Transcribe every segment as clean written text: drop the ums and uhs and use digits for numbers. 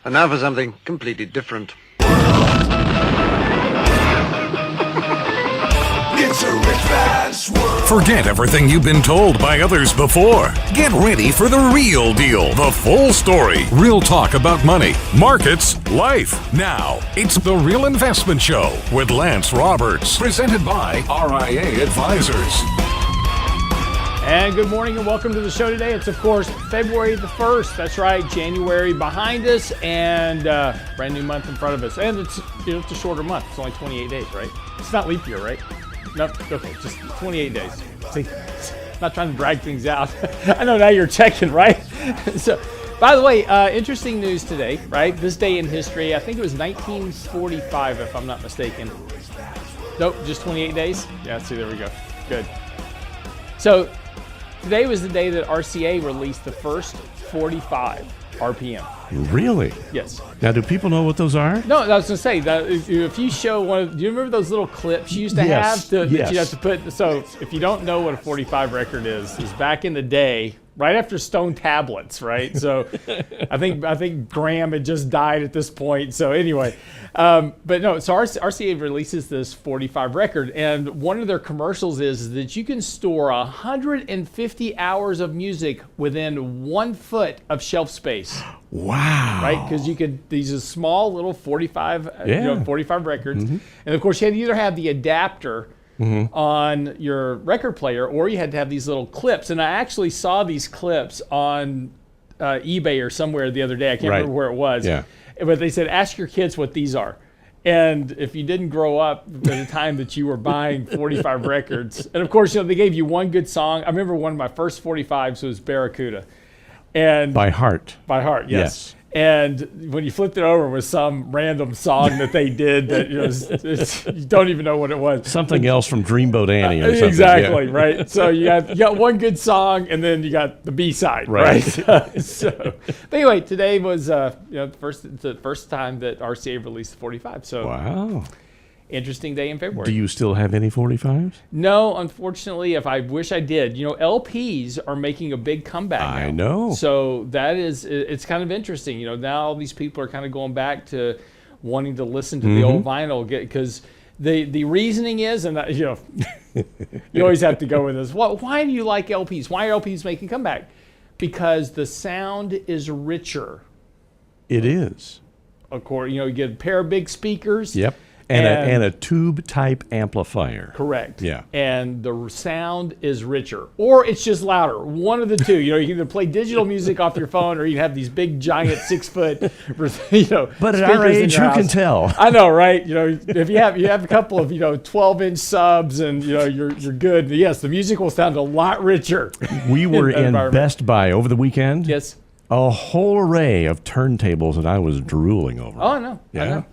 And now for something completely different. It's a rich man's world. Forget everything you've been told by others before. Get ready for the real deal, the full story. Real talk about money, markets, life. Now, it's The Real Investment Show with Lance Roberts, presented by RIA Advisors. And good morning and welcome to the show today. It's, of course, February the 1st. That's right, January behind us and brand new month in front of us. And it's, it's a shorter month. It's only 28 days, right? It's not leap year, right? Nope. Okay, just 28 days. See, not trying to drag things out. I know now you're checking, right? So, by the way, interesting news today, right? This day in history, I think it was 1945, if I'm not mistaken. Nope, just 28 days? Yeah, see, there we go. Good. So, today was the day that RCA released the first 45 RPM. Really? Yes. Now, do people know what those are? No, I was going to say, that if you show one of, do you remember those little clips you used to have? That you'd have to put, so if you don't know what a 45 record is back in the day, right after stone tablets, right? So I think Graham had just died at this point. So anyway, but no, so RCA releases this 45 record, and one of their commercials is that you can store 150 hours of music within 1 foot of shelf space. Wow. Right? Because you could, these are small little 45, 45 records. Mm-hmm. And of course you had to either have the adapter on your record player, or you had to have these little clips. And I actually saw these clips on eBay or somewhere the other day. I can't remember where it was. Yeah. But they said, ask your kids what these are. And if you didn't grow up at the time that you were buying 45 records, and of course, they gave you one good song. I remember one of my first 45s was Barracuda. And By heart. By heart, yes. And when you flipped it over, it was some random song that they did that you don't even know what it was. Something else from Dreamboat Annie or something. Exactly, right. So you got one good song, and then you got the B-side, right? But anyway, today was the first time that RCA released the 45. So wow. Interesting day in February. Do you still have any 45s? No, unfortunately, I wish I did. LPs are making a big comeback now. I know. So it's kind of interesting. Now all these people are kind of going back to wanting to listen to the old vinyl, because the reasoning is, and you always have to go with this. Why do you like LPs? Why are LPs making a comeback? Because the sound is richer. It is. Of course, you get a pair of big speakers. Yep. And a tube-type amplifier. Correct. Yeah. And the sound is richer. Or it's just louder. One of the two. You can either play digital music off your phone, or you have these big, giant 6-foot, But at our age, who can tell? I know, right? If you have a couple of, 12-inch subs and, you're good. Yes, the music will sound a lot richer. We were in Best Buy over the weekend. Yes. A whole array of turntables that I was drooling over. Oh, I know. Yeah. I know.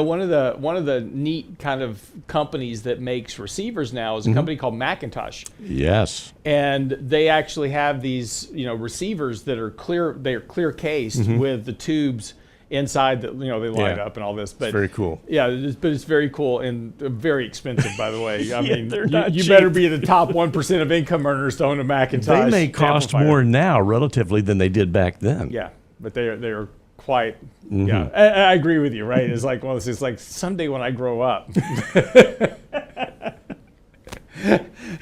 One of the neat kind of companies that makes receivers now is a company called Macintosh. Yes. And they actually have these, receivers that are clear. They're clear cased with the tubes inside that they light up and all this. But it's very cool. Yeah, but it's very cool and very expensive, by the way. I mean, they're not you cheap. better be the top 1% of income earners to own a Macintosh. They may cost amplifier. more now, relatively, than they did back then. Yeah, but they are quite. Yeah, I agree with you. Right? It's like, well, it's like someday when I grow up.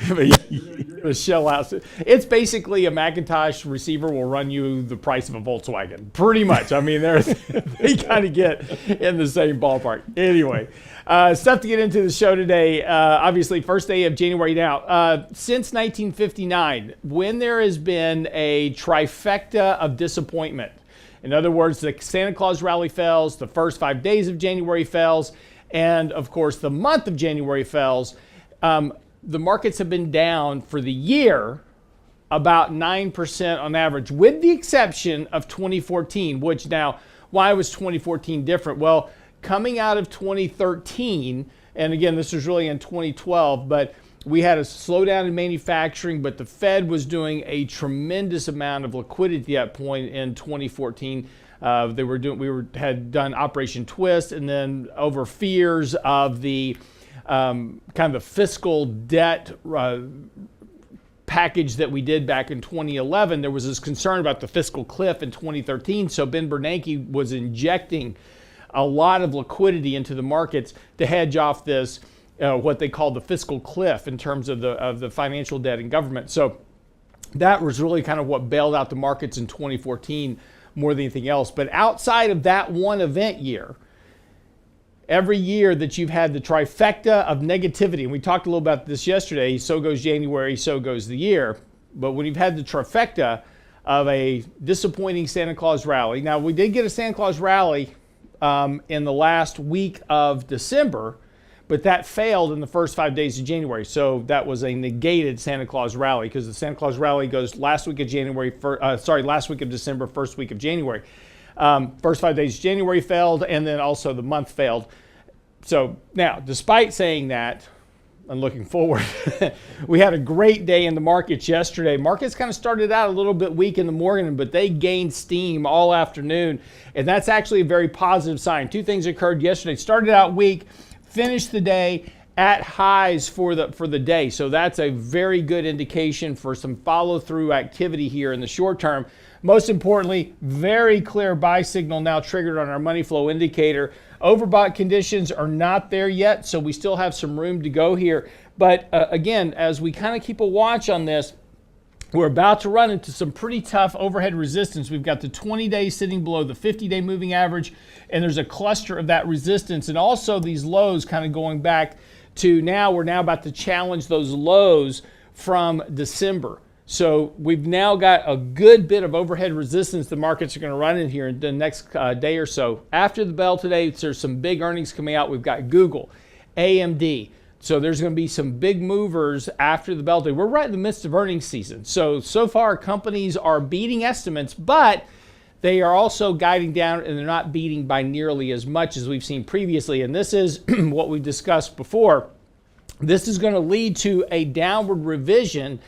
But you're shell out. It's basically a Macintosh receiver will run you the price of a Volkswagen, pretty much. I mean, they kind of get in the same ballpark. Anyway, stuff to get into the show today. Obviously, first day of January now. Since 1959, when there has been a trifecta of disappointment. In other words, the Santa Claus Rally fails, the first 5 days of January fails, and of course the month of January fails. The markets have been down for the year about 9% on average, with the exception of 2014, which now, why was 2014 different? Well, coming out of 2013, and again, this was really in 2012, but we had a slowdown in manufacturing, but the Fed was doing a tremendous amount of liquidity at that point in 2014. Had done Operation Twist, and then over fears of the kind of the fiscal debt package that we did back in 2011, there was this concern about the fiscal cliff in 2013. So Ben Bernanke was injecting a lot of liquidity into the markets to hedge off this, what they call the fiscal cliff in terms of the financial debt and government. So that was really kind of what bailed out the markets in 2014 more than anything else. But outside of that one event year, every year that you've had the trifecta of negativity, and we talked a little about this yesterday, so goes January, so goes the year. But when you've had the trifecta of a disappointing Santa Claus Rally, now we did get a Santa Claus Rally in the last week of December, but that failed in the first 5 days of January. So that was a negated Santa Claus Rally, because the Santa Claus Rally goes last week of last week of December, first week of January. First 5 days of January failed, and then also the month failed. So now, despite saying that, and looking forward, we had a great day in the markets yesterday. Markets kind of started out a little bit weak in the morning, but they gained steam all afternoon, and that's actually a very positive sign. Two things occurred yesterday. Started out weak, finished the day at highs for the day. So that's a very good indication for some follow-through activity here in the short term. Most importantly, very clear buy signal now triggered on our money flow indicator. Overbought conditions are not there yet, so we still have some room to go here. But again, as we kind of keep a watch on this, we're about to run into some pretty tough overhead resistance. We've got the 20-day sitting below the 50-day moving average, and there's a cluster of that resistance, and also these lows kind of going back to now. We're now about to challenge those lows from December. So we've now got a good bit of overhead resistance the markets are going to run in here in the next day or so. After the bell today, there's some big earnings coming out. We've got Google, AMD. So there's going to be some big movers after the bell today. We're right in the midst of earnings season. So far companies are beating estimates, but they are also guiding down, and they're not beating by nearly as much as we've seen previously. And this is what we discussed before. This is going to lead to a downward revision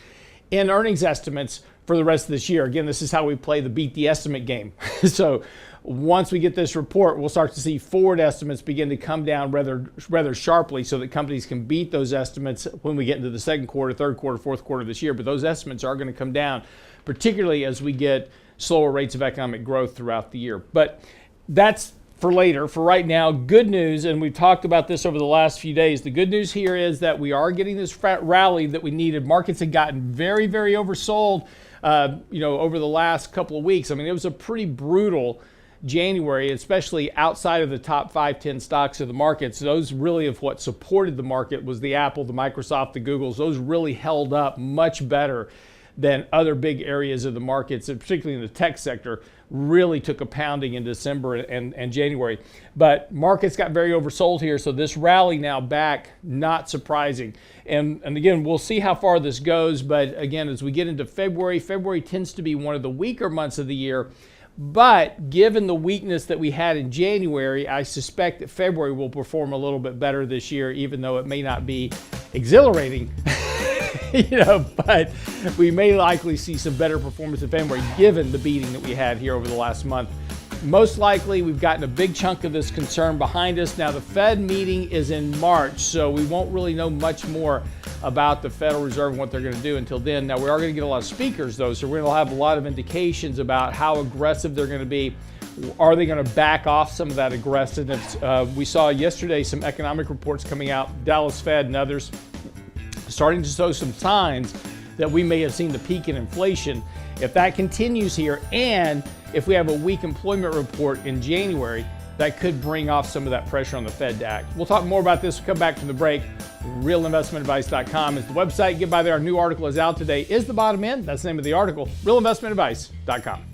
in earnings estimates for the rest of this year. Again, this is how we play the beat the estimate game. So once we get this report, we'll start to see forward estimates begin to come down rather sharply, so that companies can beat those estimates when we get into the second quarter, third quarter, fourth quarter this year. But those estimates are going to come down, particularly as we get slower rates of economic growth throughout the year. But that's for later. For right now, good news, and we've talked about this over the last few days. The good news here is that we are getting this rally that we needed. Markets had gotten very, very oversold, over the last couple of weeks. I mean, it was a pretty brutal January, especially outside of the top 5-10 stocks of the markets. Those really of what supported the market was the Apple, the Microsoft, the Googles. Those really held up much better than other big areas of the markets, and particularly in the tech sector, really took a pounding in December and January. But markets got very oversold here, so this rally now back, not surprising. And again, we'll see how far this goes, but again, as we get into February tends to be one of the weaker months of the year. But given the weakness that we had in January, I suspect that February will perform a little bit better this year, even though it may not be exhilarating. But we may likely see some better performance in February given the beating that we had here over the last month. Most likely, we've gotten a big chunk of this concern behind us. Now, the Fed meeting is in March, so we won't really know much more about the Federal Reserve and what they're going to do until then. Now, we are going to get a lot of speakers, though, so we're going to have a lot of indications about how aggressive they're going to be. Are they going to back off some of that aggressiveness? We saw yesterday some economic reports coming out, Dallas Fed and others, starting to show some signs that we may have seen the peak in inflation. If that continues here, and if we have a weak employment report in January, that could bring off some of that pressure on the Fed to act. We'll talk more about this. We'll come back from the break. RealInvestmentAdvice.com is the website. Get by there. Our new article is out today. Is the bottom end? That's the name of the article. RealInvestmentAdvice.com.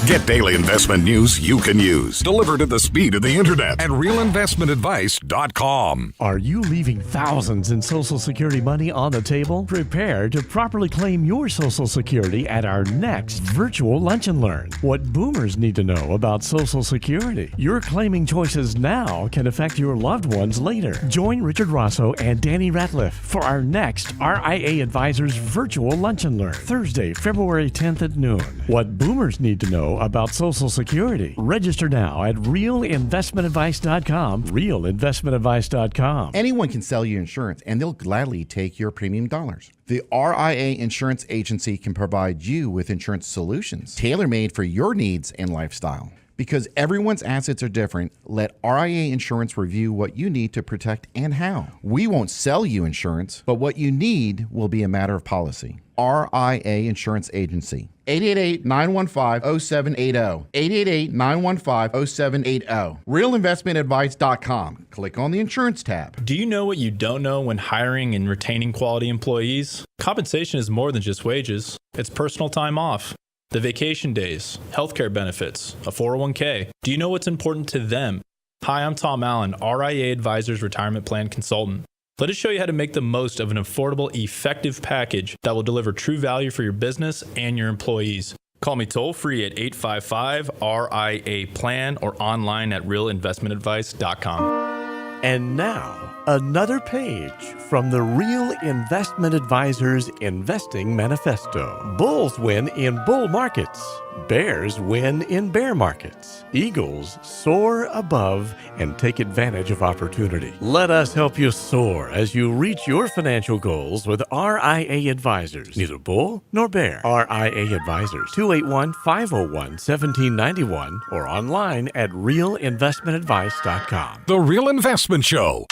Get daily investment news you can use, delivered at the speed of the internet at realinvestmentadvice.com. Are you leaving thousands in Social Security money on the table? Prepare to properly claim your Social Security at our next virtual Lunch and Learn. What boomers need to know about Social Security. Your claiming choices now can affect your loved ones later. Join Richard Rosso and Danny Ratliff for our next RIA Advisors virtual Lunch and Learn, Thursday, February 10th at noon. What boomers need to know about Social Security. Register now at realinvestmentadvice.com. Realinvestmentadvice.com. Anyone can sell you insurance, and they'll gladly take your premium dollars. The RIA Insurance Agency can provide you with insurance solutions tailor-made for your needs and lifestyle. Because everyone's assets are different, let RIA Insurance review what you need to protect and how. We won't sell you insurance, but what you need will be a matter of policy. RIA Insurance Agency. 888-915-0780. 888-915-0780. Realinvestmentadvice.com. Click on the insurance tab. Do you know what you don't know when hiring and retaining quality employees? Compensation is more than just wages. It's personal time off, the vacation days, healthcare benefits, a 401k. Do you know what's important to them? Hi, I'm Tom Allen, RIA Advisors Retirement Plan Consultant. Let us show you how to make the most of an affordable, effective package that will deliver true value for your business and your employees. Call me toll-free at 855-RIA-PLAN or online at realinvestmentadvice.com. And now, another page from the Real Investment Advisors Investing Manifesto. Bulls win in bull markets. Bears win in bear markets. Eagles soar above and take advantage of opportunity. Let us help you soar as you reach your financial goals with RIA Advisors. Neither bull nor bear. RIA Advisors, 281-501-1791 or online at realinvestmentadvice.com. The Real Investment Show.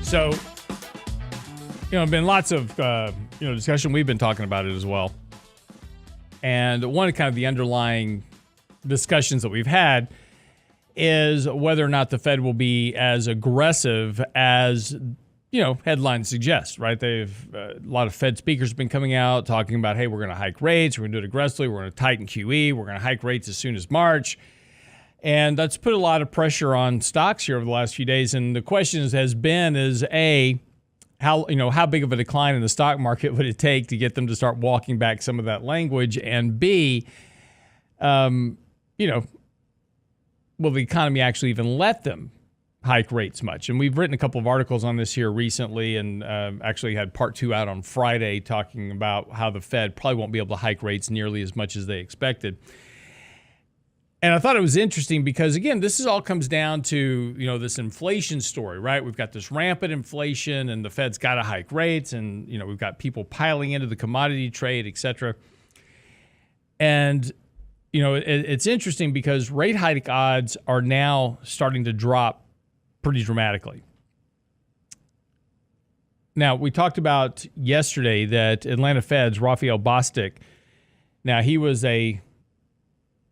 So, been lots of, discussion. We've been talking about it as well. And one of kind of the underlying discussions that we've had is whether or not the Fed will be as aggressive as, headlines suggest, right? A lot of Fed speakers have been coming out talking about, hey, we're going to hike rates. We're going to do it aggressively. We're going to tighten QE. We're going to hike rates as soon as March. And that's put a lot of pressure on stocks here over the last few days. And the question has been how big of a decline in the stock market would it take to get them to start walking back some of that language? And B, will the economy actually even let them hike rates much? And we've written a couple of articles on this here recently and actually had part 2 out on Friday talking about how the Fed probably won't be able to hike rates nearly as much as they expected. And I thought it was interesting because, again, this all comes down to, this inflation story, right? We've got this rampant inflation and the Fed's got to hike rates and, we've got people piling into the commodity trade, et cetera. And, it's interesting because rate hike odds are now starting to drop pretty dramatically. Now, we talked about yesterday that Atlanta Fed's Raphael Bostic, now he was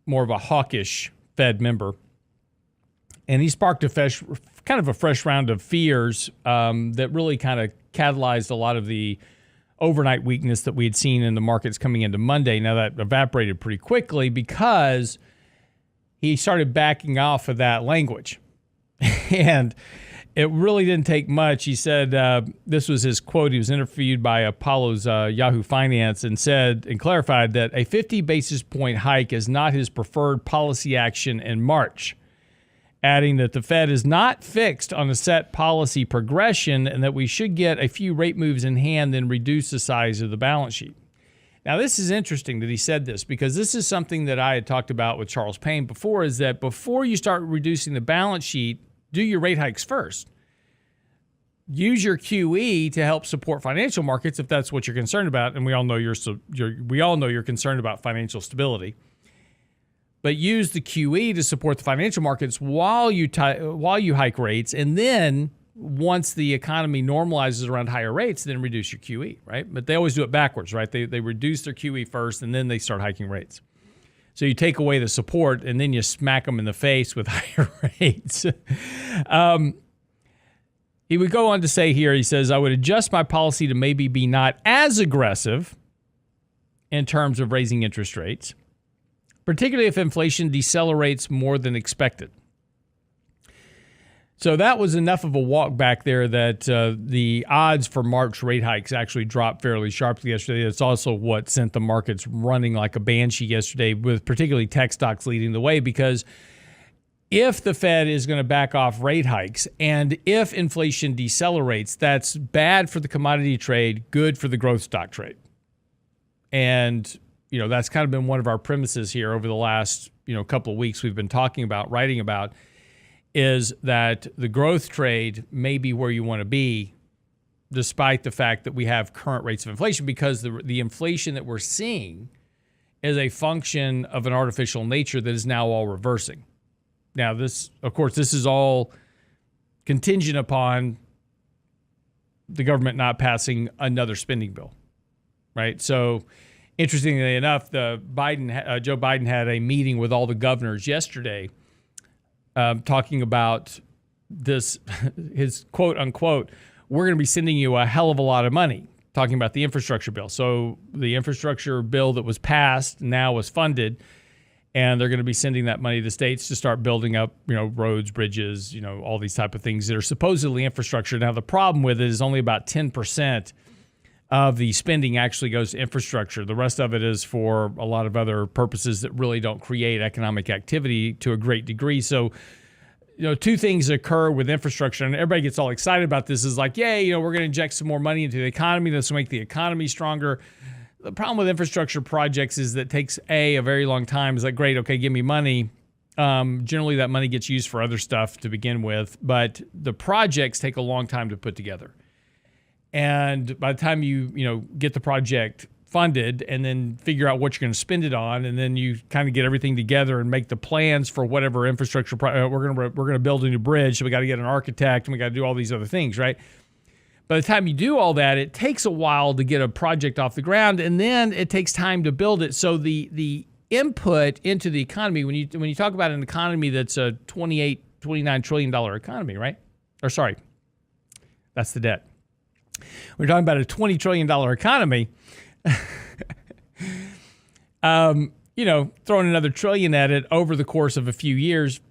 more of a hawkish Fed member. And he sparked a fresh round of fears that really kind of catalyzed a lot of the overnight weakness that we had seen in the markets coming into Monday. Now that evaporated pretty quickly because he started backing off of that language. And it really didn't take much. He said, this was his quote. He was interviewed by Apollo's Yahoo Finance and said and clarified that a 50 basis point hike is not his preferred policy action in March, adding that the Fed is not fixed on a set policy progression and that we should get a few rate moves in hand, then reduce the size of the balance sheet. Now, this is interesting that he said this because this is something that I had talked about with Charles Payne before, is that before you start reducing the balance sheet, do your rate hikes first. Use your QE to help support financial markets if that's what you're concerned about, and we all know you're concerned about financial stability. But use the QE to support the financial markets while you hike rates, and then once the economy normalizes around higher rates, then reduce your QE, right? But they always do it backwards, right? They reduce their QE first, and then they start hiking rates. So you take away the support, and then you smack them in the face with higher rates. He would go on to say here, he says, I would adjust my policy to maybe be not as aggressive in terms of raising interest rates, particularly if inflation decelerates more than expected. So that was enough of a walk back there that the odds for March rate hikes actually dropped fairly sharply yesterday. It's also what sent the markets running like a banshee yesterday, with particularly tech stocks leading the way, because if the Fed is going to back off rate hikes and if inflation decelerates, that's bad for the commodity trade, good for the growth stock trade. And, that's kind of been one of our premises here over the last, couple of weeks we've been talking about, writing about, is that the growth trade may be where you want to be despite the fact that we have current rates of inflation, because the inflation that we're seeing is a function of an artificial nature that is now all reversing. Now, this is all contingent upon the government not passing another spending bill, right? So, interestingly enough, Joe Biden had a meeting with all the governors yesterday, talking about this, his quote unquote, we're going to be sending you a hell of a lot of money, talking about the infrastructure bill. So the infrastructure bill that was passed now was funded, and they're going to be sending that money to the states to start building up, roads, bridges, all these type of things that are supposedly infrastructure. Now, the problem with it is only about 10% of the spending actually goes to infrastructure. The rest of it is for a lot of other purposes that really don't create economic activity to a great degree. So, two things occur with infrastructure, and everybody gets all excited about this. Is like, yay, we're going to inject some more money into the economy. This will make the economy stronger. The problem with infrastructure projects is that it takes a very long time. It's like, great, okay, give me money. Generally, that money gets used for other stuff to begin with, but the projects take a long time to put together. And by the time you get the project funded and then figure out what you're going to spend it on, and then you kind of get everything together and make the plans for whatever infrastructure we're going to build a new bridge, so we got to get an architect and we got to do all these other things, right? By the time you do all that, it takes a while to get a project off the ground, and then it takes time to build it. So the input into the economy, when you talk about an economy that's a $29 trillion economy, right? Or sorry, that's the debt. We're talking about a $20 trillion economy. Throwing another trillion at it over the course of a few years,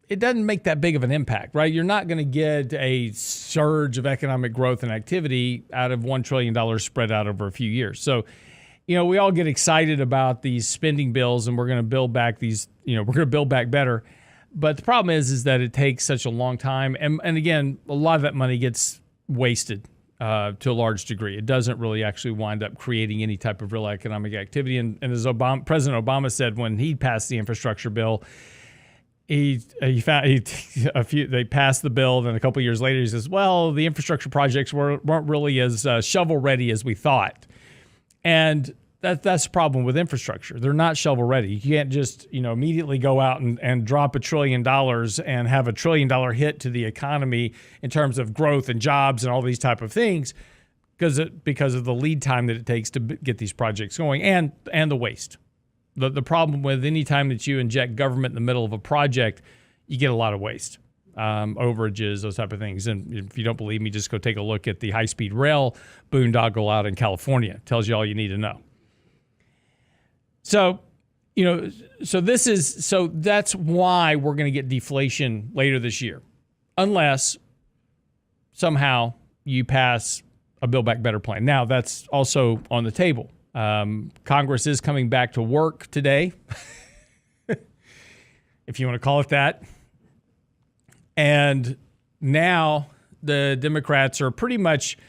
it doesn't make that big of an impact, right? You're not going to get a surge of economic growth and activity out of $1 trillion spread out over a few years. So, we all get excited about these spending bills, and we're going to build back we're going to build back better. But the problem is that it takes such a long time. And again, a lot of that money gets wasted to a large degree. It doesn't really actually wind up creating any type of real economic activity. And as President Obama said when he passed the infrastructure bill, they passed the bill, then a couple of years later he says, well, the infrastructure projects weren't really as shovel ready as we thought. And that's the problem with infrastructure. They're not shovel ready. You can't just immediately go out and drop $1 trillion and have $1 trillion hit to the economy in terms of growth and jobs and all these type of things, because of the lead time that it takes to get these projects going and the waste. The problem with any time that you inject government in the middle of a project, you get a lot of waste, overages, those type of things. And if you don't believe me, just go take a look at the high-speed rail boondoggle out in California. It tells you all you need to know. So, that's why we're going to get deflation later this year, unless somehow you pass a Build Back Better plan. Now, that's also on the table. Congress is coming back to work today, if you want to call it that. And now the Democrats are pretty much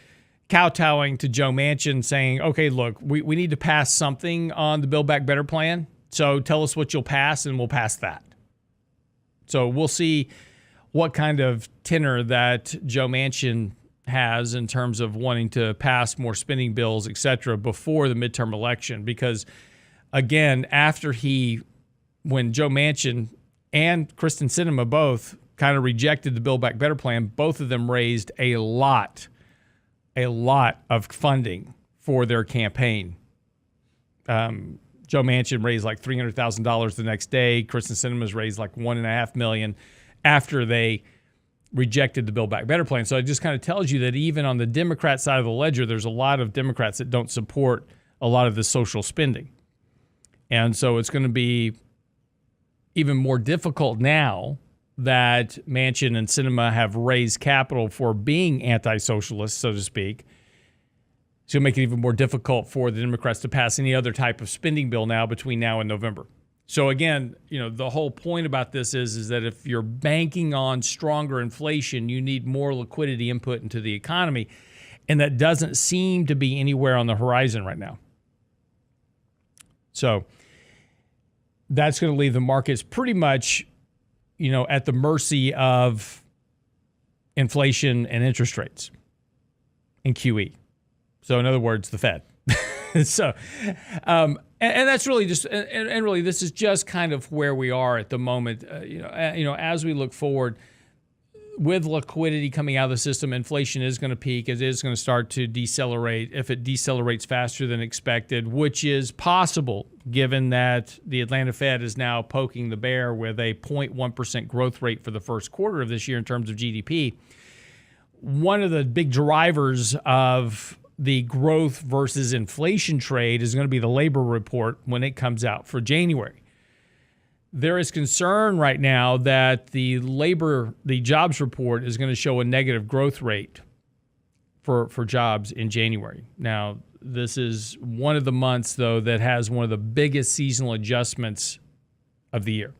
kowtowing to Joe Manchin, saying, okay, look, we need to pass something on the Build Back Better plan. So tell us what you'll pass and we'll pass that. So we'll see what kind of tenor that Joe Manchin has in terms of wanting to pass more spending bills, et cetera, before the midterm election. Because, again, when Joe Manchin and Kristen Sinema both kind of rejected the Build Back Better plan, both of them raised a lot of funding for their campaign. Joe Manchin raised like $300,000 the next day. Kristen Sinema's raised like $1.5 million after they rejected the Build Back Better plan. So it just kind of tells you that even on the Democrat side of the ledger, there's a lot of Democrats that don't support a lot of the social spending. And so it's going to be even more difficult now that Manchin and Sinema have raised capital for being anti-socialist, so to speak. It's going to make it even more difficult for the Democrats to pass any other type of spending bill now between now and November. So again, the whole point about this is that if you're banking on stronger inflation, you need more liquidity input into the economy, and that doesn't seem to be anywhere on the horizon right now. So that's going to leave the markets pretty much, at the mercy of inflation and interest rates and QE. So in other words, the Fed. So, and that's really just, and really this is just kind of where we are at the moment. As we look forward, with liquidity coming out of the system, inflation is going to peak. It is going to start to decelerate. If it decelerates faster than expected, which is possible, given that the Atlanta Fed is now poking the bear with a 0.1% growth rate for the first quarter of this year in terms of GDP. One of the big drivers of the growth versus inflation trade is going to be the labor report when it comes out for January. There is concern right now that the jobs report is going to show a negative growth rate for jobs in January. Now, this is one of the months, though, that has one of the biggest seasonal adjustments of the year.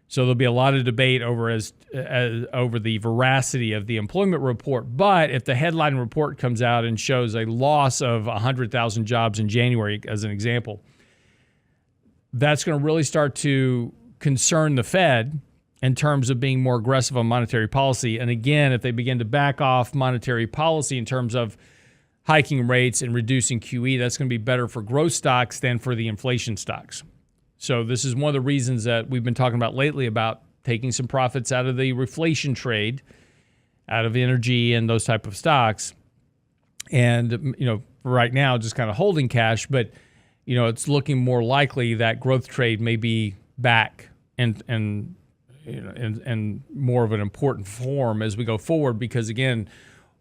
So there'll be a lot of debate over the veracity of the employment report. But if the headline report comes out and shows a loss of 100,000 jobs in January, as an example, that's going to really start to concern the Fed in terms of being more aggressive on monetary policy. And again, if they begin to back off monetary policy in terms of hiking rates and reducing QE, that's going to be better for growth stocks than for the inflation stocks. So this is one of the reasons that we've been talking about lately about taking some profits out of the reflation trade, out of energy and those type of stocks. And, right now, just kind of holding cash, but it's looking more likely that growth trade may be back and more of an important form as we go forward. Because again,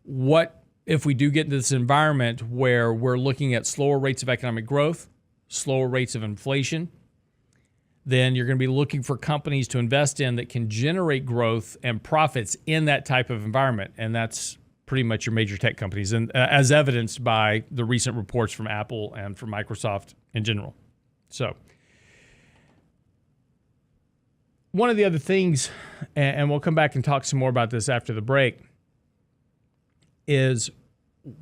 what if we do get into this environment where we're looking at slower rates of economic growth, slower rates of inflation, then you're going to be looking for companies to invest in that can generate growth and profits in that type of environment. And that's pretty much your major tech companies, and as evidenced by the recent reports from Apple and from Microsoft in general. So one of the other things, and we'll come back and talk some more about this after the break, is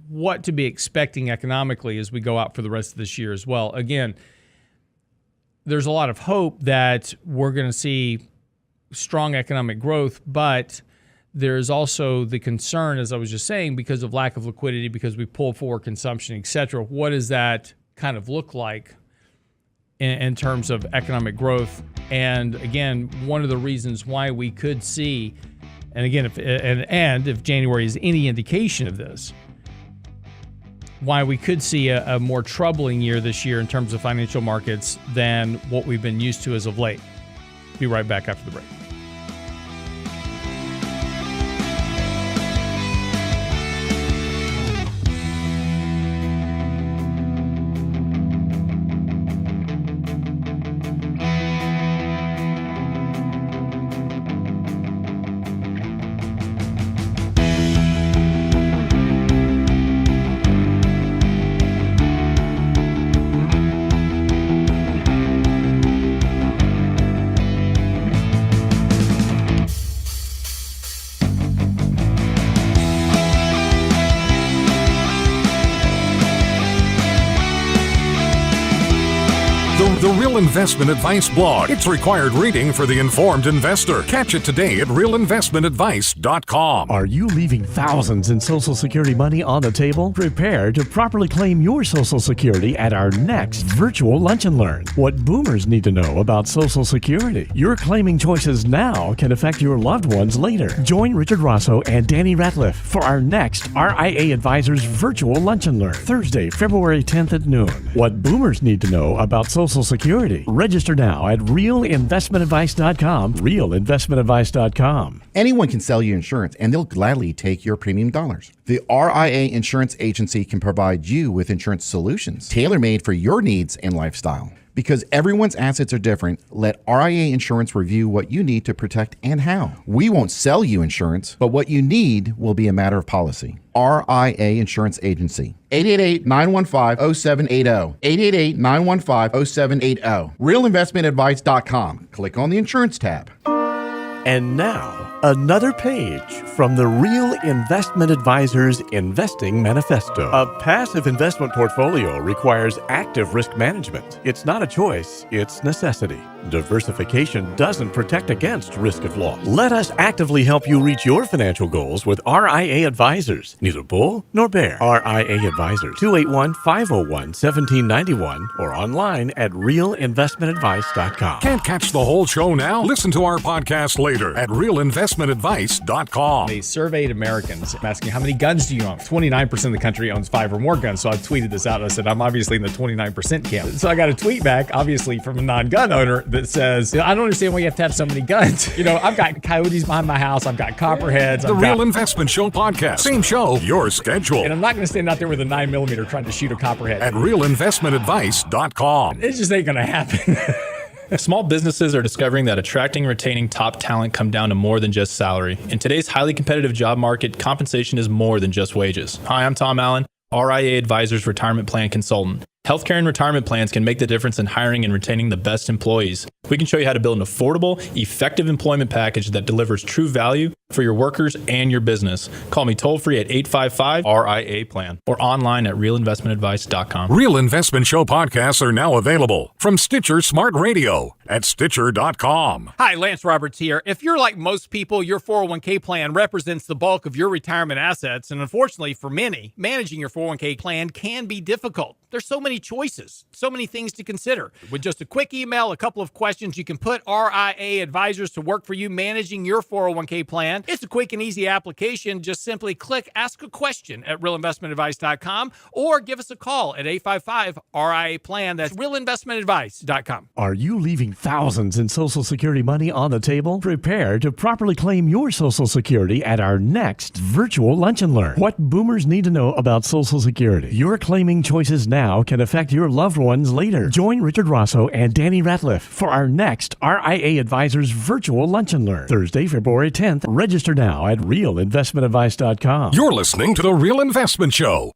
what to be expecting economically as we go out for the rest of this year as well. Again, there's a lot of hope that we're going to see strong economic growth, but there's also the concern, as I was just saying, because of lack of liquidity, because we pull forward consumption, et cetera. What does that kind of look like in terms of economic growth? And again, one of the reasons why we could see, and again, if January is any indication of this, why we could see a more troubling year this year in terms of financial markets than what we've been used to as of late. Be right back after the break. The Real Investment Advice blog. It's required reading for the informed investor. Catch it today at realinvestmentadvice.com. Are you leaving thousands in Social Security money on the table? Prepare to properly claim your Social Security at our next virtual Lunch and Learn. What boomers need to know about Social Security. Your claiming choices now can affect your loved ones later. Join Richard Rosso and Danny Ratliff for our next RIA Advisors virtual Lunch and Learn, Thursday, February 10th at noon. What boomers need to know about Social Security. Register now at realinvestmentadvice.com. Realinvestmentadvice.com. Anyone can sell you insurance, and they'll gladly take your premium dollars. The RIA Insurance Agency can provide you with insurance solutions tailor-made for your needs and lifestyle. Because everyone's assets are different, let RIA Insurance review what you need to protect and how. We won't sell you insurance, but what you need will be a matter of policy. RIA Insurance Agency. 888-915-0780. 888-915-0780. RealInvestmentAdvice.com. Click on the Insurance tab. And now, another page from the Real Investment Advisors Investing Manifesto. A passive investment portfolio requires active risk management. It's not a choice, it's necessity. Diversification doesn't protect against risk of loss. Let us actively help you reach your financial goals with RIA Advisors. Neither bull nor bear. RIA Advisors, 281-501-1791 or online at realinvestmentadvice.com. Can't catch the whole show now? Listen to our podcast later at realinvestmentadvice.com. They surveyed Americans asking how many guns do you own? 29% of the country owns 5 or more guns. So I tweeted this out and I said, I'm obviously in the 29% camp. So I got a tweet back, obviously from a non-gun owner, that says, I don't understand why you have to have so many guns. I've got coyotes behind my house. I've got copperheads. The Real Investment Show podcast. Same show, your schedule. And I'm not going to stand out there with a 9mm trying to shoot a copperhead. At realinvestmentadvice.com. It just ain't going to happen. Small businesses are discovering that attracting and retaining top talent come down to more than just salary. In today's highly competitive job market, compensation is more than just wages. Hi, I'm Tom Allen, RIA Advisors Retirement Plan Consultant. Healthcare and retirement plans can make the difference in hiring and retaining the best employees. We can show you how to build an affordable, effective employment package that delivers true value for your workers and your business. Call me toll-free at 855-RIA-PLAN or online at realinvestmentadvice.com. Real Investment Show podcasts are now available from Stitcher Smart Radio at Stitcher.com. Hi, Lance Roberts here. If you're like most people, your 401k plan represents the bulk of your retirement assets. And unfortunately for many, managing your 401k plan can be difficult. There's so many choices, so many things to consider. With just a quick email, a couple of questions, you can put RIA Advisors to work for you managing your 401k plan. It's a quick and easy application. Just simply click Ask a Question at realinvestmentadvice.com or give us a call at 855-RIA-PLAN. That's realinvestmentadvice.com. Are you leaving thousands in Social Security money on the table? Prepare to properly claim your Social Security at our next virtual Lunch and Learn. What boomers need to know about Social Security. Your claiming choices now can affect your loved ones later. Join Richard Rosso and Danny Ratliff for our next RIA Advisors virtual Lunch and Learn. Thursday, February 10th. Register now at realinvestmentadvice.com. You're listening to The Real Investment Show.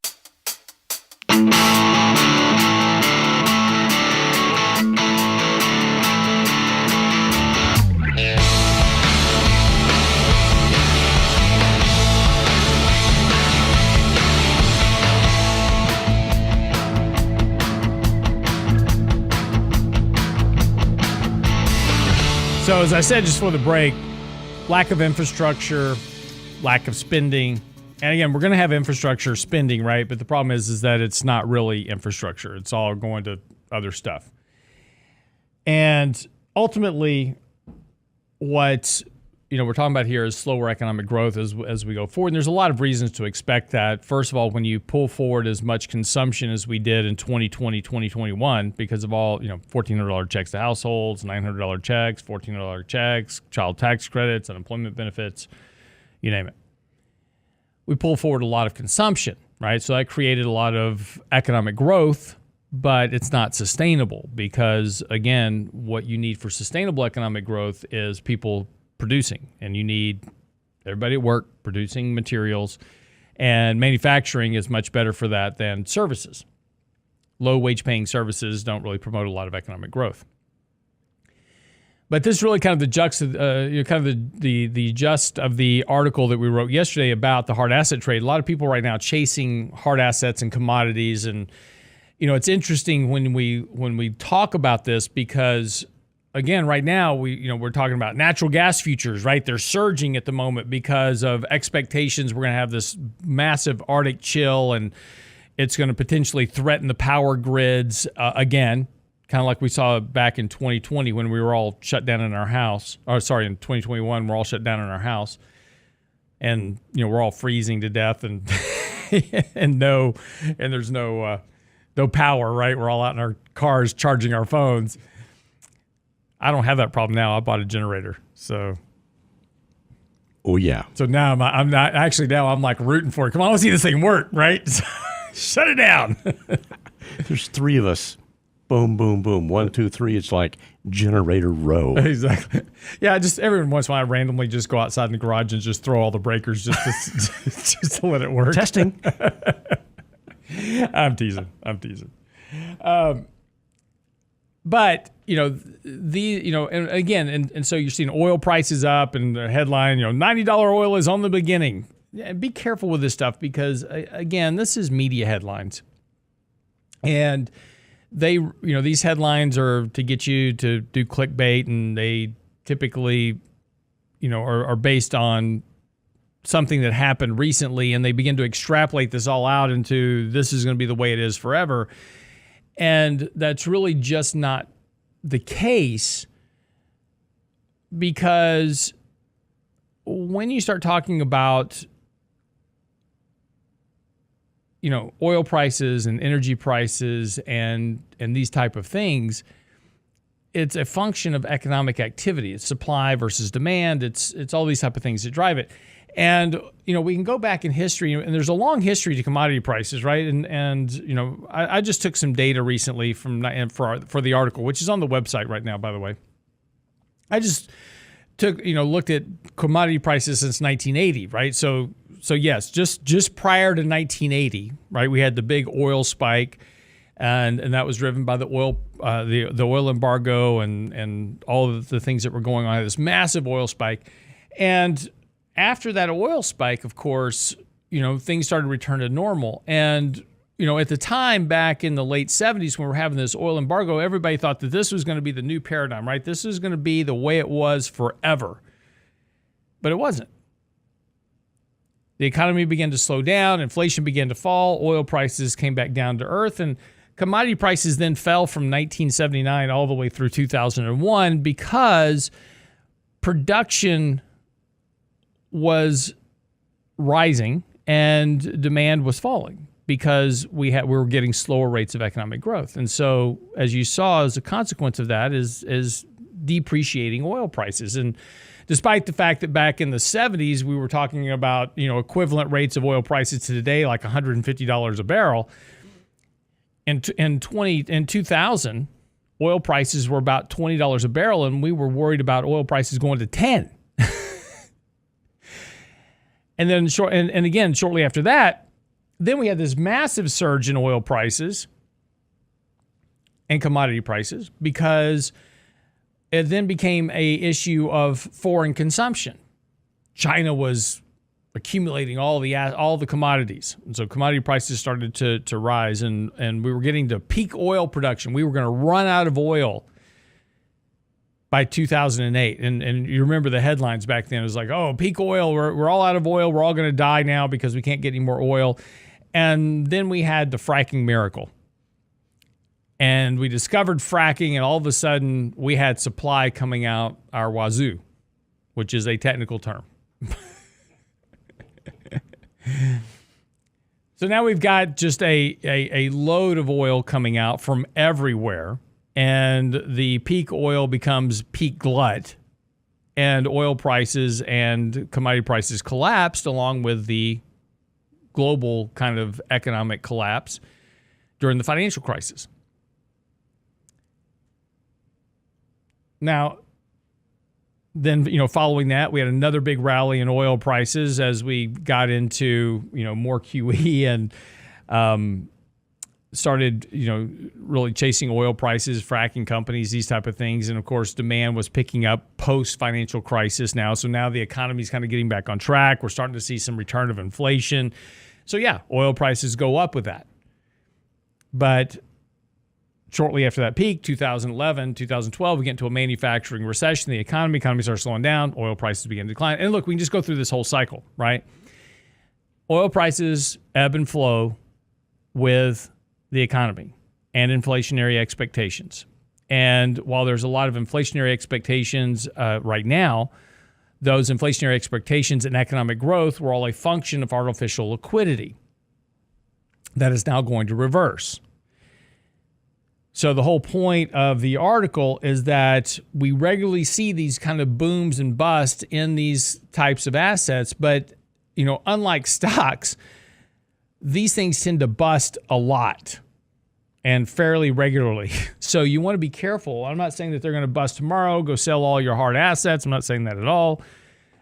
So as I said just for the break, lack of infrastructure, lack of spending. And again, we're going to have infrastructure spending, right? But the problem is that it's not really infrastructure. It's all going to other stuff. And ultimately, what we're talking about here is slower economic growth as we go forward. And there's a lot of reasons to expect that. First of all, when you pull forward as much consumption as we did in 2020, 2021, because of all, $1,400 checks to households, $900 checks, $1,400 checks, child tax credits, unemployment benefits, you name it. We pull forward a lot of consumption, right? So that created a lot of economic growth, but it's not sustainable because, again, what you need for sustainable economic growth is people producing, and you need everybody at work producing materials, and manufacturing is much better for that than services. Low wage paying services don't really promote a lot of economic growth. But this is really kind of the gist of the article that we wrote yesterday about the hard asset trade. A lot of people right now chasing hard assets and commodities, and it's interesting when we talk about this because, again, right now we're talking about natural gas futures, right? They're surging at the moment because of expectations we're going to have this massive Arctic chill, and it's going to potentially threaten the power grids again, kind of like we saw back in 2020 when we were all shut down in our house. In 2021 we're all shut down in our house, and we're all freezing to death, and there's no power, right? We're all out in our cars charging our phones. I don't have that problem now. I bought a generator, so. Oh yeah. So now I'm not actually. Now I'm like rooting for it. Come on, let's see this thing work, right? Shut it down. There's 3 of us boom, boom, boom. 1, 2, 3. It's like generator row. Exactly. Yeah, just every once in a while I randomly just go outside in the garage and just throw all the breakers just to, just to let it work. Testing. I'm teasing. But, and again, and so you're seeing oil prices up and the headline, $90 oil is on the beginning. Yeah, be careful with this stuff because, again, this is media headlines. And they, these headlines are to get you to do clickbait, and they typically, are based on something that happened recently, and they begin to extrapolate this all out into this is going to be the way it is forever. And that's really just not the case, because when you start talking about, oil prices and energy prices and these type of things, it's a function of economic activity. It's supply versus demand. It's all these type of things that drive it. And, we can go back in history, and there's a long history to commodity prices, right? And I just took some data recently for the article, which is on the website right now, by the way. I just looked at commodity prices since 1980, right? So yes, just prior to 1980, right, we had the big oil spike, and that was driven by the oil embargo and all of the things that were going on. This massive oil spike, and after that oil spike, of course, things started to return to normal. And at the time back in the late 70s when we were having this oil embargo, everybody thought that this was going to be the new paradigm, right? This is going to be the way it was forever. But it wasn't. The economy began to slow down, inflation began to fall, oil prices came back down to earth, and commodity prices then fell from 1979 all the way through 2001 because production was rising and demand was falling because we were getting slower rates of economic growth. And so, as you saw, as a consequence of that is depreciating oil prices. And despite the fact that back in the 70s, we were talking about, equivalent rates of oil prices to today, like $150 a barrel. In 2000, oil prices were about $20 a barrel, and we were worried about oil prices going to 10. And then again, shortly after that, then we had this massive surge in oil prices and commodity prices because it then became a issue of foreign consumption. China was accumulating all the commodities, and so commodity prices started to rise, and we were getting to peak oil production. We were going to run out of oil by 2008, and you remember the headlines back then. It was like, oh, peak oil, we're all out of oil, we're all going to die now because we can't get any more oil. And then we had the fracking miracle. And we discovered fracking, and all of a sudden we had supply coming out our wazoo, which is a technical term. So now we've got just a load of oil coming out from everywhere, and the peak oil becomes peak glut, and oil prices and commodity prices collapsed along with the global kind of economic collapse during the financial crisis. Now, then, following that, we had another big rally in oil prices as we got into, more QE and started, really chasing oil prices, fracking companies, these type of things. And of course, demand was picking up post-financial crisis now. So now the economy's kind of getting back on track. We're starting to see some return of inflation. So yeah, oil prices go up with that. But shortly after that peak, 2011, 2012, we get into a manufacturing recession. The economy starts slowing down. Oil prices begin to decline. And look, we can just go through this whole cycle, right? Oil prices ebb and flow with the economy and inflationary expectations. And while there's a lot of inflationary expectations right now, those inflationary expectations and economic growth were all a function of artificial liquidity. That is now going to reverse. So the whole point of the article is that we regularly see these kind of booms and busts in these types of assets, but unlike stocks, these things tend to bust a lot. and fairly regularly. So you want to be careful. I'm not saying that they're going to bust tomorrow, go sell all your hard assets. I'm not saying that at all.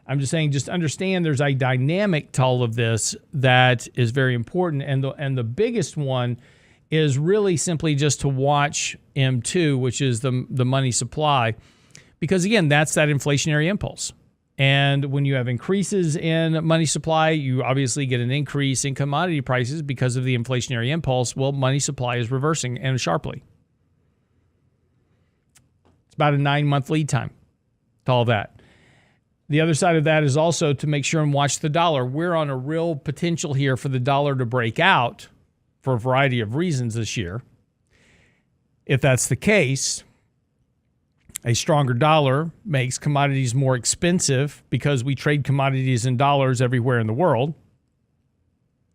I'm just saying, just understand there's a dynamic to all of this that is very important. And the biggest one is really simply just to watch M2, which is the money supply, because again, that's that inflationary impulse. And when you have increases in money supply, you obviously get an increase in commodity prices because of the inflationary impulse. Well, money supply is reversing, and sharply. It's about a 9-month lead time to all that. The other side of that is also to make sure and watch the dollar. We're on a real potential here for the dollar to break out for a variety of reasons this year. If that's the case, a stronger dollar makes commodities more expensive because we trade commodities in dollars everywhere in the world.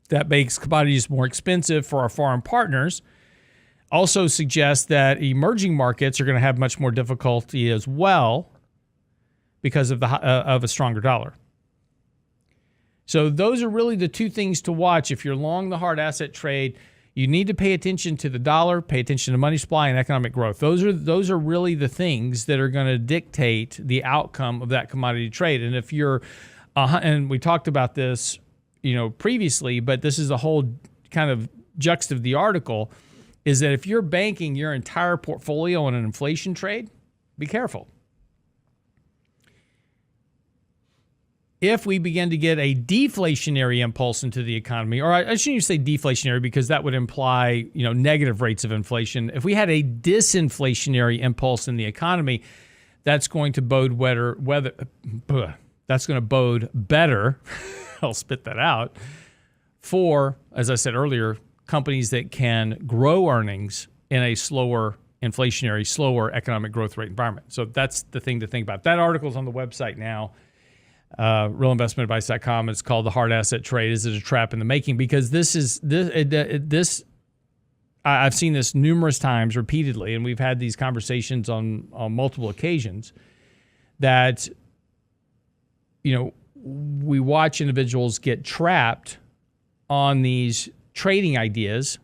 That makes commodities more expensive for our foreign partners. Also suggests that emerging markets are going to have much more difficulty as well because of a stronger dollar. So those are really the two things to watch. If you're long the hard asset trade, you need to pay attention to the dollar, pay attention to money supply and economic growth. Those are really the things that are going to dictate the outcome of that commodity trade. And if you're, and we talked about this, previously, but this is the whole kind of juxt of the article, is that if you're banking your entire portfolio on an inflation trade, be careful. If we begin to get a deflationary impulse into the economy, or I shouldn't say deflationary because that would imply, negative rates of inflation. If we had a disinflationary impulse in the economy, that's going to bode better. I'll spit that out for, as I said earlier, companies that can grow earnings in a slower inflationary, slower economic growth rate environment. So that's the thing to think about. That article's on the website now. realinvestmentadvice.com. It's called The Hard Asset Trade. Is it a trap in the making? Because I've seen this numerous times repeatedly, and we've had these conversations on multiple occasions that, we watch individuals get trapped on these trading ideas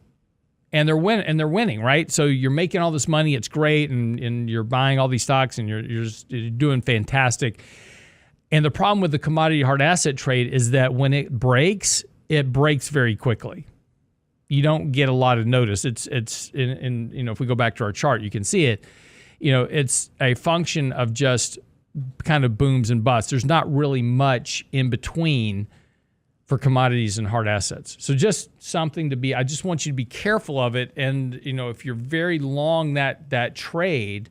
and they're winning, right? So you're making all this money. It's great. And you're buying all these stocks and you're doing fantastic. And the problem with the commodity hard asset trade is that when it breaks very quickly. You don't get a lot of notice. It's if we go back to our chart, you can see it. It's a function of just kind of booms and busts. There's not really much in between for commodities and hard assets. So just something to be, I just want you to be careful of it. And, if you're very long that trade,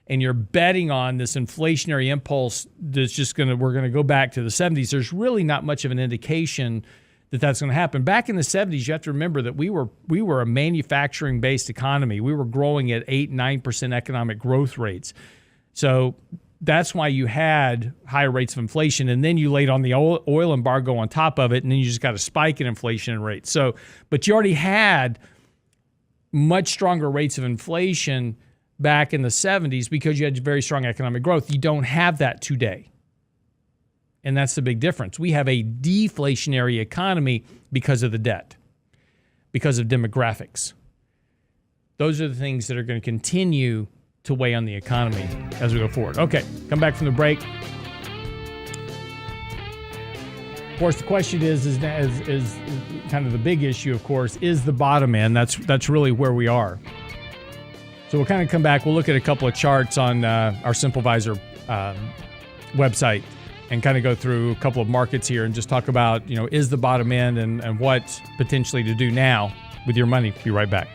and you're betting on this inflationary impulse that's we're going to go back to the 70s, there's really not much of an indication that that's going to happen. Back in the 70s, you have to remember that we were a manufacturing-based economy. We were growing at 8-9% economic growth rates. So that's why you had higher rates of inflation, and then you laid on the oil embargo on top of it, and then you just got a spike in inflation rates. So, but you already had much stronger rates of inflation back in the 70s because you had very strong economic growth. You don't have that today. And that's the big difference. We have a deflationary economy because of the debt, because of demographics. Those are the things that are going to continue to weigh on the economy as we go forward. Okay, come back from the break. Of course, the question is kind of the big issue, of course, is the bottom end. That's really where we are. So we'll kind of come back. We'll look at a couple of charts on our SimpleVisor website and kind of go through a couple of markets here and just talk about, is the bottom end and what potentially to do now with your money. Be right back.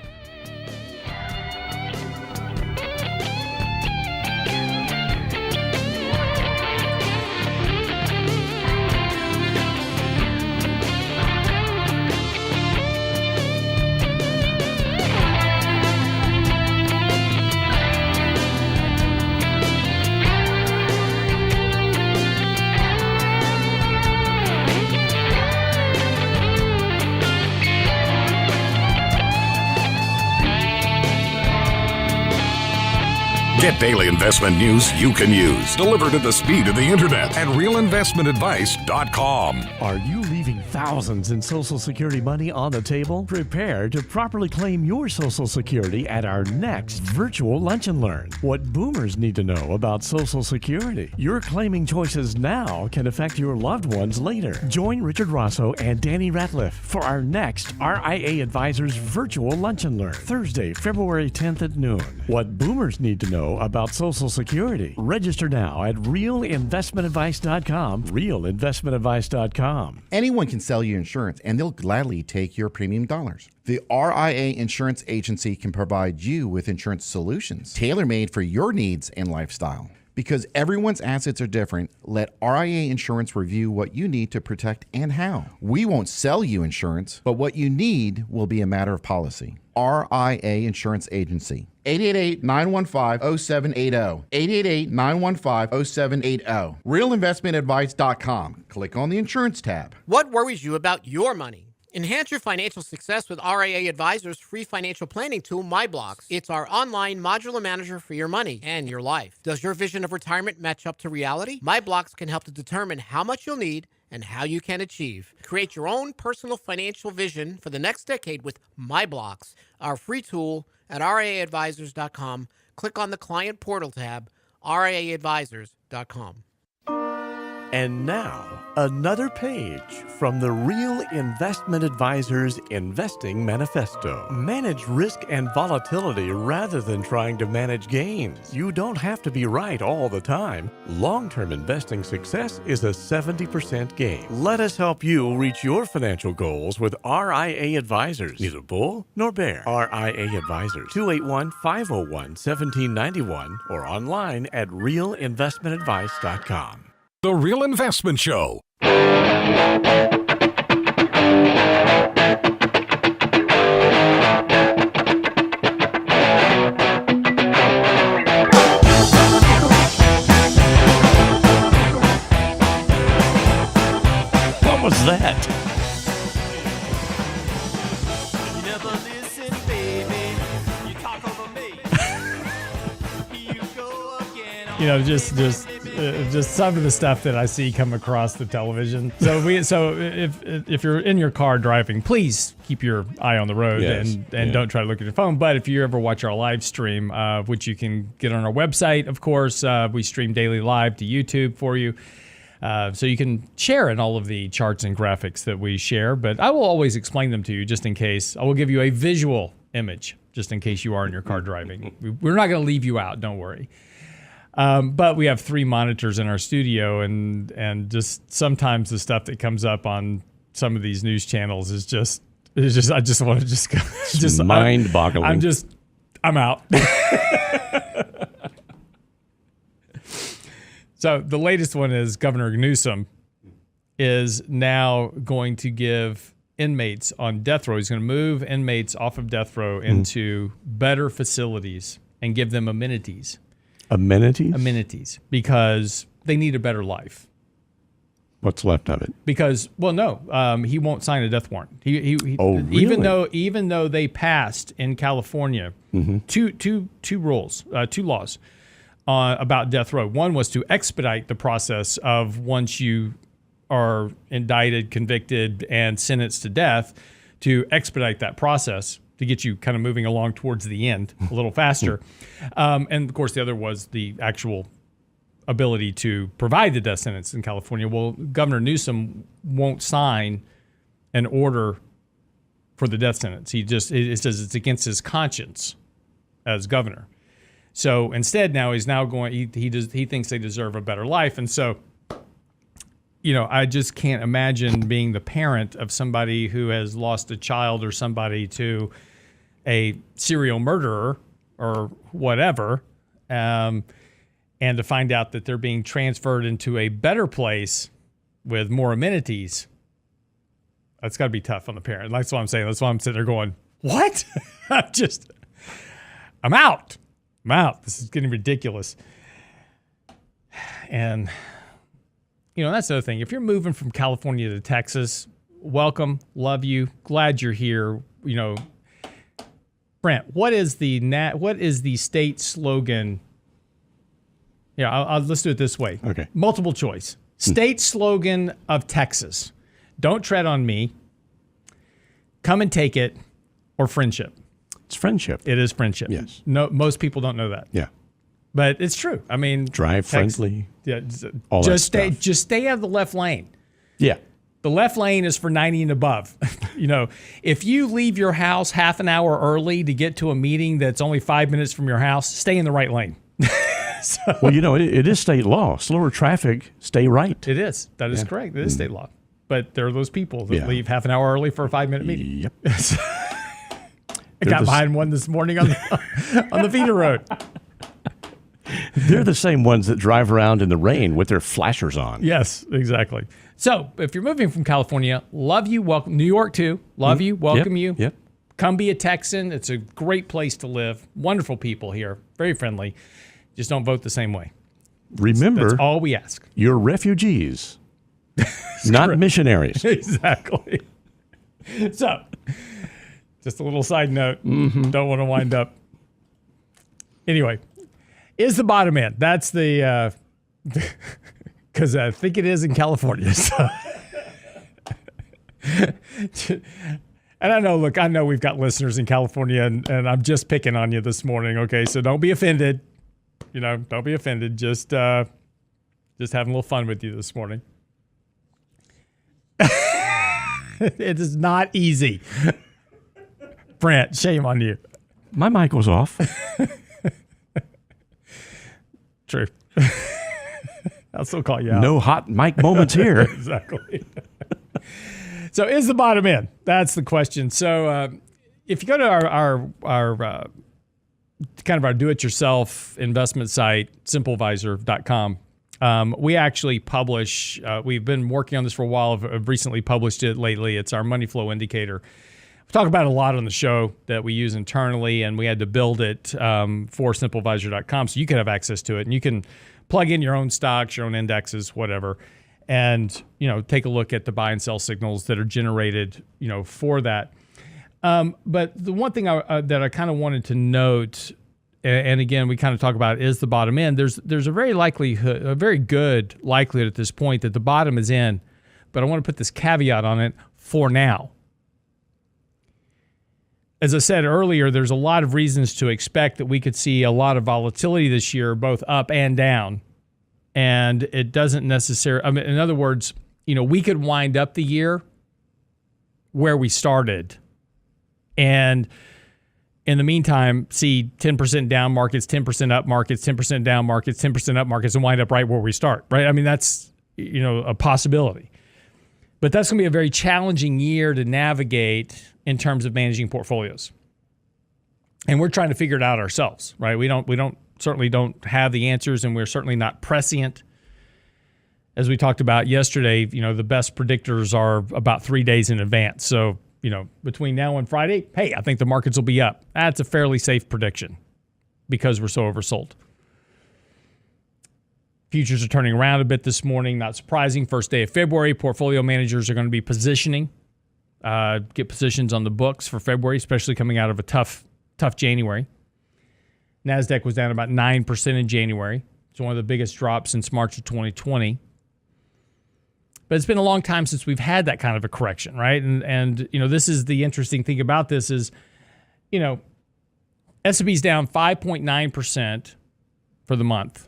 Get daily investment news you can use, delivered at the speed of the internet at realinvestmentadvice.com. Are you leaving thousands in Social Security money on the table? Prepare to properly claim your Social Security at our next virtual Lunch and Learn. What boomers need to know about Social Security. Your claiming choices now can affect your loved ones later. Join Richard Rosso and Danny Ratliff for our next RIA Advisors virtual Lunch and Learn, Thursday, February 10th at noon. What boomers need to know about Social Security. Register now at realinvestmentadvice.com. Realinvestmentadvice.com. Anyone can sell you insurance, and they'll gladly take your premium dollars. The RIA Insurance Agency can provide you with insurance solutions tailor-made for your needs and lifestyle. Because everyone's assets are different, let RIA Insurance review what you need to protect and how. We won't sell you insurance, but what you need will be a matter of policy. RIA Insurance Agency. 888-915-0780. 888-915-0780. Realinvestmentadvice.com. Click on the insurance tab. What worries you about your money? Enhance your financial success with RIA Advisors' free financial planning tool, MyBlocks. It's our online modular manager for your money and your life. Does your vision of retirement match up to reality? MyBlocks can help to determine how much you'll need and how you can achieve. Create your own personal financial vision for the next decade with MyBlocks, our free tool at RIAadvisors.com. Click on the Client Portal tab, RIAadvisors.com. And now, another page from the Real Investment Advisors Investing Manifesto. Manage risk and volatility rather than trying to manage gains. You don't have to be right all the time. Long-term investing success is a 70% gain. Let us help you reach your financial goals with RIA Advisors. Neither bull nor bear. RIA Advisors, 281-501-1791 or online at realinvestmentadvice.com. The Real Investment Show. What was that? You never listen, baby. You talk over me. Here you go again. You know, just some of the stuff that I see come across the television. So if you're in your car driving, please keep your eye on the road and don't try to look at your phone. But if you ever watch our live stream, which you can get on our website, of course, we stream daily live to YouTube for you. So you can share in all of the charts and graphics that we share, but I will always explain them to you just in case. I will give you a visual image just in case you are in your car driving. We're not going to leave you out, don't worry. But we have 3 monitors in our studio, and just sometimes the stuff that comes up on some of these news channels is just I just want to just go, just mind-boggling. I'm out. So the latest one is Governor Newsom is now going to give inmates on death row. He's going to move inmates off of death row into better facilities and give them amenities. Amenities, because they need a better life. What's left of it? Because, well, no, he won't sign a death warrant. He really? even though they passed in California two laws about death row. One was to expedite the process of once you are indicted, convicted, and sentenced to death, to expedite that process to get you kind of moving along towards the end a little faster. And, of course, the other was the actual ability to provide the death sentence in California. Well, Governor Newsom won't sign an order for the death sentence. It says it's against his conscience as governor. So instead now he's now going, he thinks they deserve a better life. And so, you know, I just can't imagine being the parent of somebody who has lost a child or somebody to a serial murderer or whatever, and to find out that they're being transferred into a better place with more amenities. That's got to be tough on the parent. That's what I'm saying. That's why I'm sitting there going, what? I'm out. This is getting ridiculous. And, you know, that's the other thing. If you're moving from California to Texas, welcome, love you, glad you're here. You know, Brent, what is the state slogan Yeah, let's do it this way. Okay. Multiple choice. State slogan of Texas. Don't tread on me. Come and take it. Or friendship. It's friendship. It is friendship. Yes. No, most people don't know that. Yeah. But it's true. I mean, Drive friendly. Yeah. All just that stay. stuff. Just stay out of the left lane. Yeah. The left lane is for 90 and above. If you leave your house half an hour early to get to a meeting that's only 5 minutes from your house, stay in the right lane. Well, it is state law. Slower traffic, stay right. It is. That is correct. It is state law. But there are those people that leave half an hour early for a 5-minute meeting. Yep. I got behind one this morning on the feeder road. They're the same ones that drive around in the rain with their flashers on. Yes, exactly. So if you're moving from California, love you, welcome. New York too, love you, welcome you. Yep. Come be a Texan. It's a great place to live. Wonderful people here, very friendly. Just don't vote the same way. Remember, that's all we ask. You're refugees, not missionaries. Exactly. So, just a little side note. Don't want to wind up. Anyway, is the bottom end? That's the, because I think it is in California. So. And I know we've got listeners in California, and I'm just picking on you this morning. Okay, so don't be offended. Don't be offended. Just having a little fun with you this morning. It is not easy. Brent, shame on you. My mic was off. True. I'll still call you out. No hot mic moments here. Exactly. So is the bottom end? That's the question. So if you go to our kind of our do-it-yourself investment site, simplevisor.com, we actually publish, we've been working on this for a while, I've recently published it lately. It's our money flow indicator. We talk about it a lot on the show that we use internally, and we had to build it for simplevisor.com so you can have access to it, and you can plug in your own stocks, your own indexes, whatever, and take a look at the buy and sell signals that are generated for that. But the one thing that I kind of wanted to note, and again, we kind of talk about is the bottom end. There's a very good likelihood at this point that the bottom is in, but I want to put this caveat on it for now. As I said earlier, there's a lot of reasons to expect that we could see a lot of volatility this year, both up and down. And it doesn't necessarily, in other words, we could wind up the year where we started. And in the meantime, see 10% down markets, 10% up markets, 10% down markets, 10% up markets, and wind up right where we start, right? I mean, that's, a possibility. But that's going to be a very challenging year to navigate in terms of managing portfolios. And we're trying to figure it out ourselves, right? We certainly don't have the answers, and we're certainly not prescient. As we talked about yesterday, the best predictors are about 3 days in advance. So, between now and Friday, hey, I think the markets will be up. That's a fairly safe prediction because we're so oversold. Futures are turning around a bit this morning. Not surprising. First day of February, portfolio managers are going to be positioning, get positions on the books for February, especially coming out of a tough January. NASDAQ was down about 9% in January. It's one of the biggest drops since March of 2020. But it's been a long time since we've had that kind of a correction, right? And this is the interesting thing about this is, S&P's down 5.9% for the month.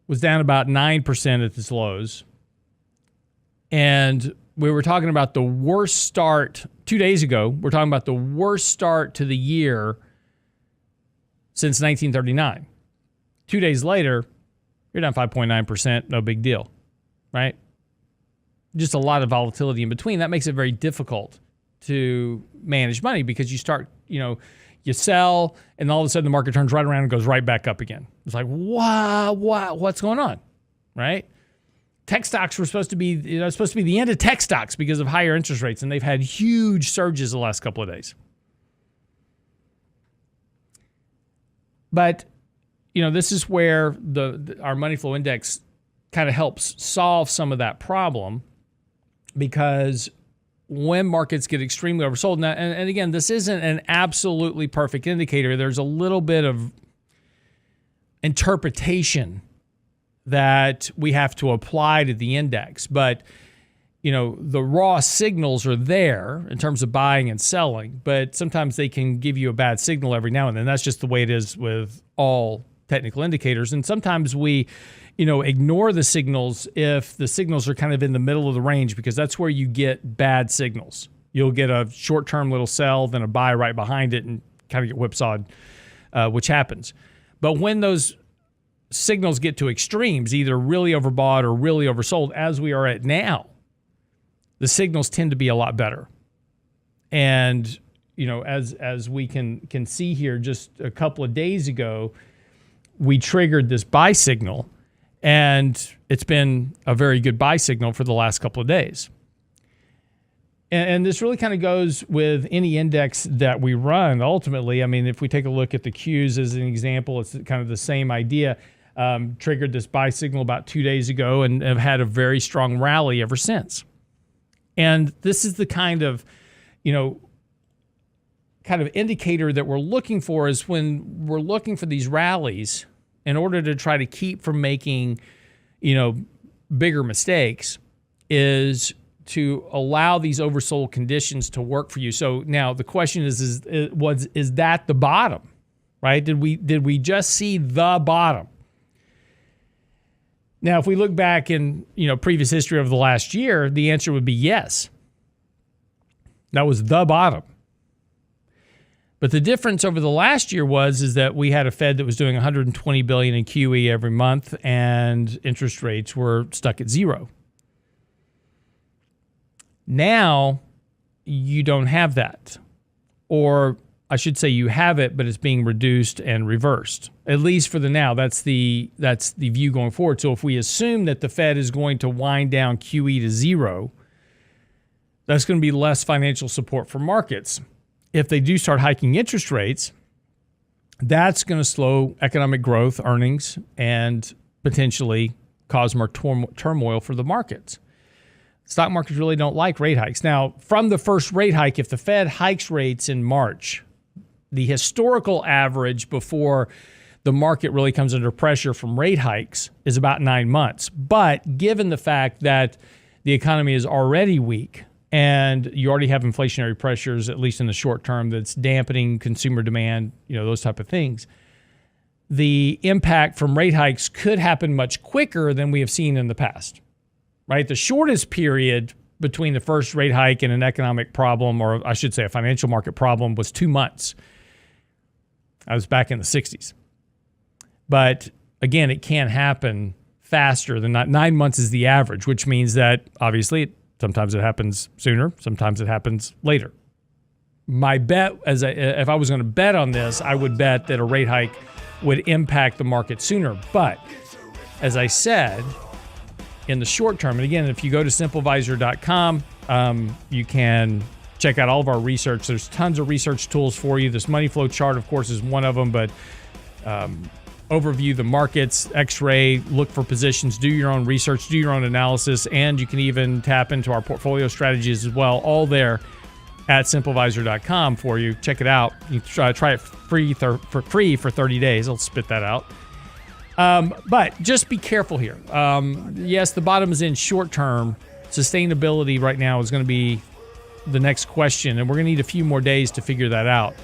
Was down about 9% at its lows. And we were talking about the worst start 2 days ago. We're talking about the worst start to the year since 1939. 2 days later, you're down 5.9%, no big deal, right? Just a lot of volatility in between. That makes it very difficult to manage money because you start, you sell, and all of a sudden the market turns right around and goes right back up again. It's like, wow, what's going on, right? Tech stocks were supposed to be, the end of tech stocks because of higher interest rates, and they've had huge surges the last couple of days. But, this is where our money flow index kind of helps solve some of that problem, because when markets get extremely oversold, now, and again, this isn't an absolutely perfect indicator. There's a little bit of interpretation that we have to apply to the index. But, the raw signals are there in terms of buying and selling, but sometimes they can give you a bad signal every now and then. That's just the way it is with all technical indicators. And sometimes we, ignore the signals if the signals are kind of in the middle of the range, because that's where you get bad signals. You'll get a short-term little sell, then a buy right behind it, and kind of get whipsawed, which happens. But when those signals get to extremes, either really overbought or really oversold, as we are at now, the signals tend to be a lot better. And, as we can see here, just a couple of days ago, we triggered this buy signal, and it's been a very good buy signal for the last couple of days. And this really kind of goes with any index that we run. Ultimately, I mean, if we take a look at the Qs as an example, it's kind of the same idea. Triggered this buy signal about 2 days ago and have had a very strong rally ever since. And this is the kind of indicator that we're looking for, is when we're looking for these rallies in order to try to keep from making, bigger mistakes, is to allow these oversold conditions to work for you. So now the question is that the bottom, right? Did we just see the bottom? Now, if we look back in, previous history of the last year, the answer would be yes. That was the bottom. But the difference over the last year is that we had a Fed that was doing $120 billion in QE every month, and interest rates were stuck at zero. Now, you don't have that. Or I should say you have it, but it's being reduced and reversed. At least for the now, that's the view going forward. So if we assume that the Fed is going to wind down QE to zero, that's going to be less financial support for markets. If they do start hiking interest rates, that's going to slow economic growth, earnings, and potentially cause more turmoil for the markets. Stock markets really don't like rate hikes. Now, from the first rate hike, if the Fed hikes rates in March, the historical average before the market really comes under pressure from rate hikes is about 9 months. But given the fact that the economy is already weak and you already have inflationary pressures, at least in the short term, that's dampening consumer demand, those type of things, the impact from rate hikes could happen much quicker than we have seen in the past. Right? The shortest period between the first rate hike and an economic problem, or I should say a financial market problem, was 2 months. I was back in the 60s. But again, it can happen faster than that. 9 months is the average, which means that obviously sometimes it happens sooner, sometimes it happens later. My bet, if I was going to bet on this, I would bet that a rate hike would impact the market sooner. But as I said, in the short term, and again, if you go to simplevisor.com, you can check out all of our research. There's tons of research tools for you. This money flow chart, of course, is one of them, but overview the markets, X-ray, look for positions, do your own research, do your own analysis, and you can even tap into our portfolio strategies as well, all there at simplevisor.com for you. Check it out. You can try it free for 30 days. I'll spit that out. But just be careful here. Yes, the bottom is in short term. Sustainability right now is going to be the next question, and we're going to need a few more days to figure that out.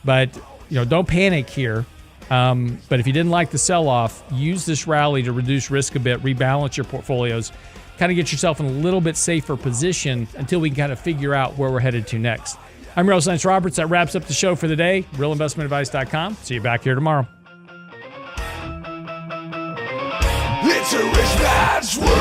But don't panic here. But if you didn't like the sell-off, use this rally to reduce risk a bit, rebalance your portfolios, kind of get yourself in a little bit safer position until we can kind of figure out where we're headed to next. I'm Real Science Roberts. That wraps up the show for the day. RealInvestmentAdvice.com. See you back here tomorrow. It's a rich man's world.